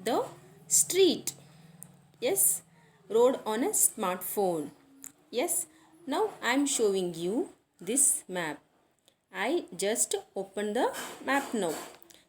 the street. Yes, road on a smartphone. Yes, now I am showing you this map. I just opened the map now.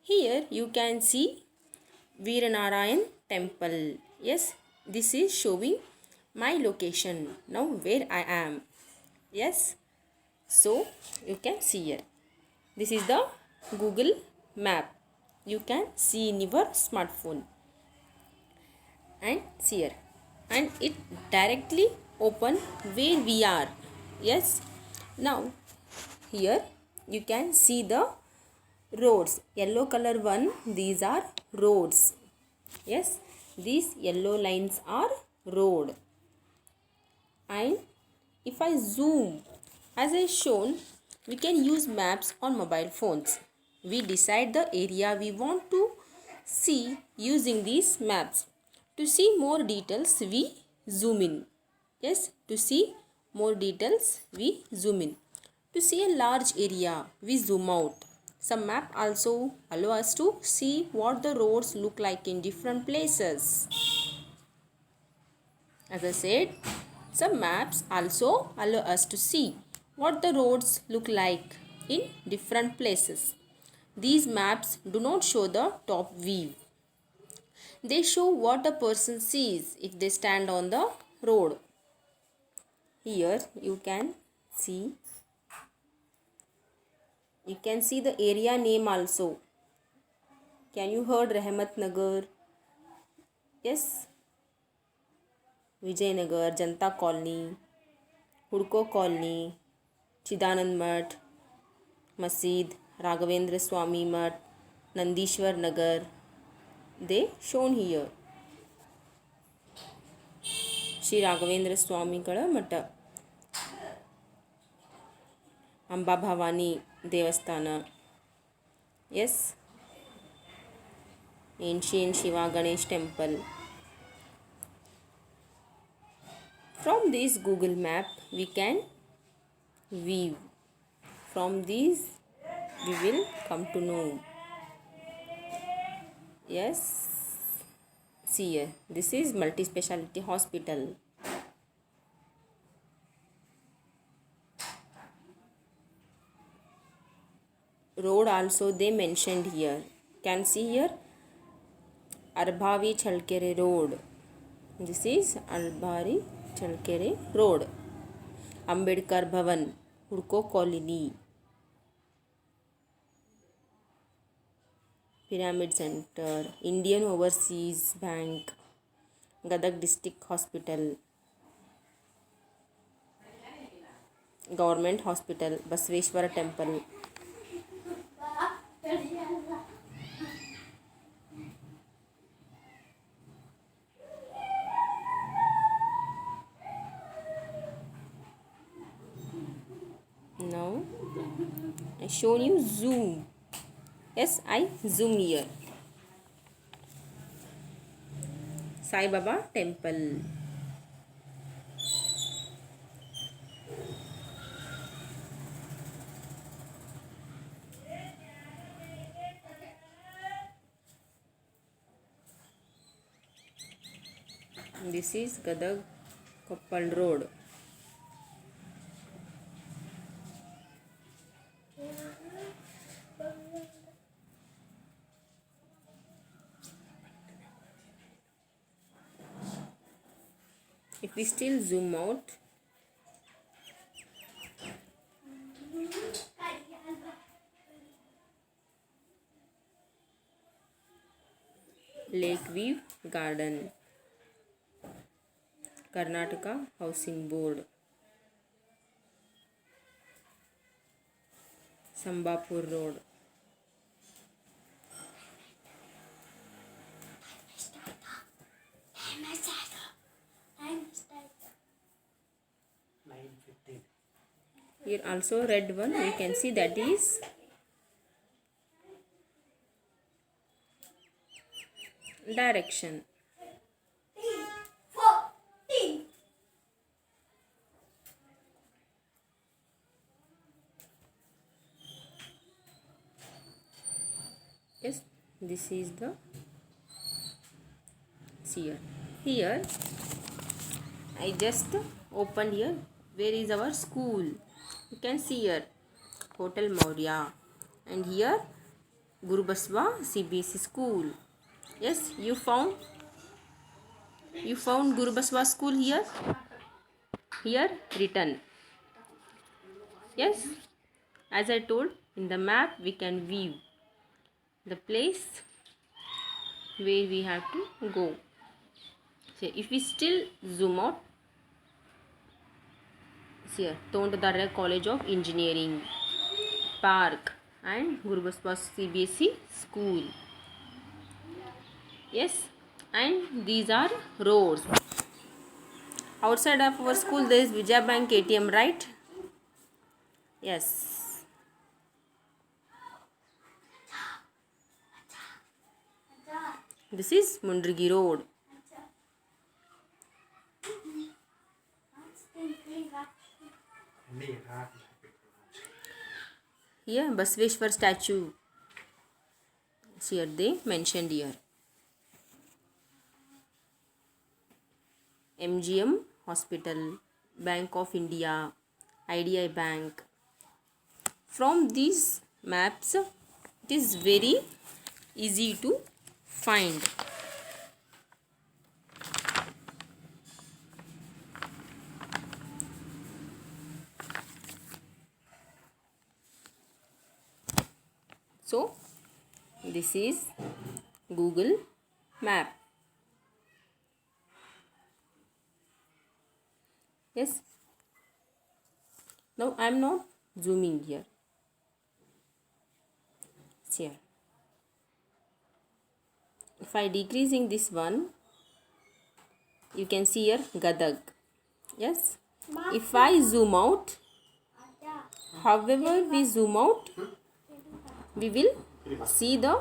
Here you can see Veeranarayan temple. Yes, this is showing my location now where I am. Yes, so you can see here. This is the Google map. You can see in your smartphone and see here, and it directly open where we are. Yes, now here you can see the roads, yellow color one, these are roads. Yes, these yellow lines are road. And if I zoom, as I shown, we can use maps on mobile phones. We decide the area we want to see using these maps. To see more details, we zoom in. Yes, to see more details, we zoom in. To see a large area, we zoom out. Some map also allow us to see what the roads look like in different places. As I said, some maps also allow us to see what the roads look like in different places. These maps do not show the top view. They show what a person sees if they stand on the road. Here you can see the area name also. Can you heard Rahmat Nagar? Yes. Vijaynagar, Janta Colony, Hudko Colony, Chidanand Math, Masjid, Raghavendra Swami Math, Nandishwar Nagar. They shown here. Shri Raghavendra Swami Kada Mata, Amba Bhavani Devasthana. Yes, ancient Shiva Ganesh temple. From this Google map we can view. From these we will come to know. Yes, see here, this is multi-speciality hospital. Road also they mentioned here. Can see here Arbhavi Chalkere Road. This is Arbhavi Chalkere Road. Ambedkar Bhavan, Hudko Colony, Pyramid Center, Indian Overseas Bank, Gadag District Hospital, Government Hospital, Basveshwara Temple. Now I shown you zoom. Yes, I zoom here. Sai Baba Temple. This is Gadag Koppal Road. If we still zoom out, Lakeview Garden, Karnataka Housing Board, Sambapur Road. Here also red one, we can see that is direction. Yes, this is the here. Here I just opened here. Where is our school? You can see here Hotel Maurya, and here Guru Baswa CBSE school. Yes, you found Guru Baswa school here. Here written. Yes, as I told, in the map we can view the place where we have to go. So if we still zoom out, here Tondadara College of Engineering, Park, and Guru Baswa CBSE school. Yes, and these are roads. Outside of our school there is Vijaya Bank ATM, right? Yes. This is Mundrigi Road. Here Basveshwar statue. Here they mentioned here. MGM Hospital, Bank of India, IDI Bank. From these maps, it is very easy to find. So, this is Google Map. Yes. Now I am not zooming here. Here. If I decreasing this one, you can see here Gadag. Yes. If I zoom out, however we zoom out, we will see the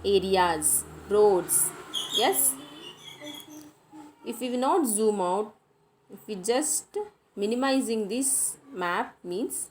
areas, roads. Yes. If we will not zoom out, if we just minimizing this map, means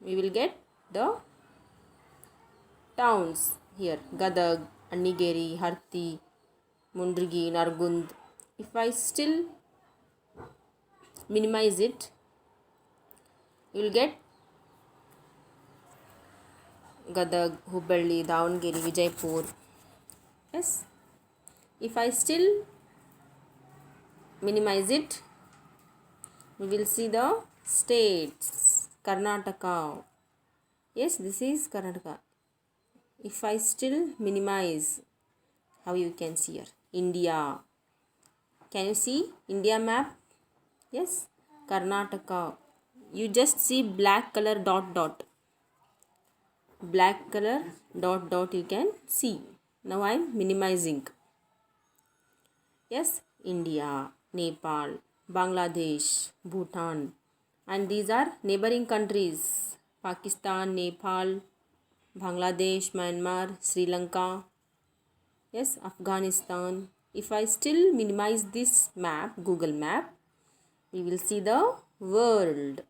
we will get the towns here: Gadag, Annigeri, Harti, Mundrigi, Nargund. If I still minimize it, you will get Gadag, Hubballi, Davangere, Vijaypur. Yes. If I still minimize it, we will see the states. Karnataka. Yes, this is Karnataka. If I still minimize, how you can see here? India. Can you see India map? Yes. Karnataka. You just see black color dot dot. Black color dot dot you can see. Now I am minimizing. Yes. India, Nepal, Bangladesh, Bhutan, and these are neighboring countries: Pakistan, Nepal, Bangladesh, Myanmar, Sri Lanka. Yes, Afghanistan. If I still minimize this map, Google Map, we will see the world.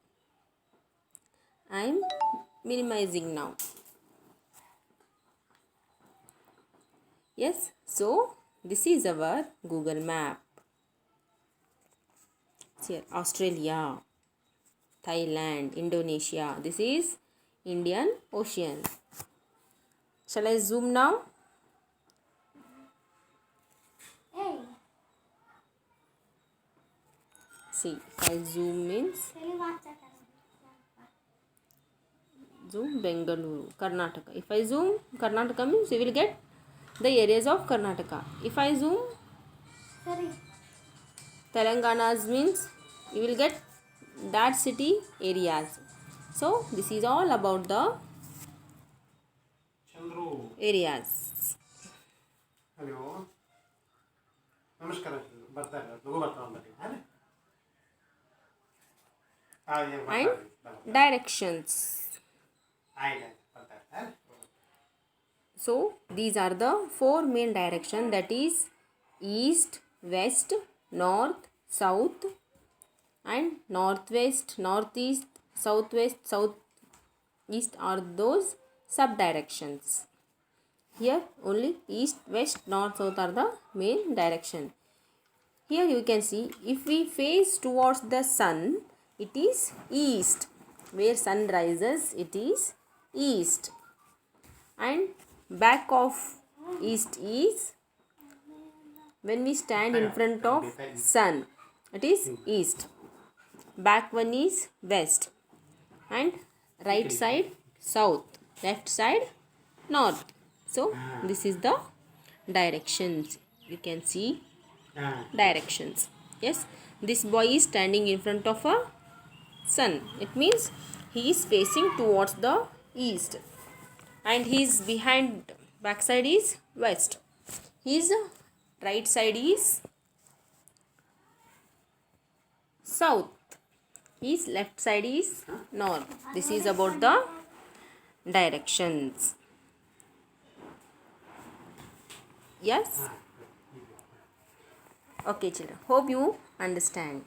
I am minimizing now. Yes, so this is our Google Map. Here, Australia, Thailand, Indonesia. This is Indian Ocean. Shall I zoom now? See, if I zoom means zoom Bengaluru, Karnataka. If I zoom Karnataka means you will get the areas of Karnataka. If I zoom Telangana's means you will get that city areas. So this is all about the areas. Hello. Namaskar. And directions. So these are the four main directions, that is east, west, north, south, and northwest, northeast, southwest, southeast are those sub directions. Here only east, west, north, south are the main direction. Here you can see if we face towards the sun, it is east. Where sun rises, it is east. And back of east is when we stand in front of sun, it is east. Back one is west. And right side south, left side north. So this is the directions. You can see directions. Yes, this boy is standing in front of a sun. It means he is facing towards the east, and his behind backside is west. His right side is south. His left side is north. This is about the directions. Yes. Okay, children. Hope you understand.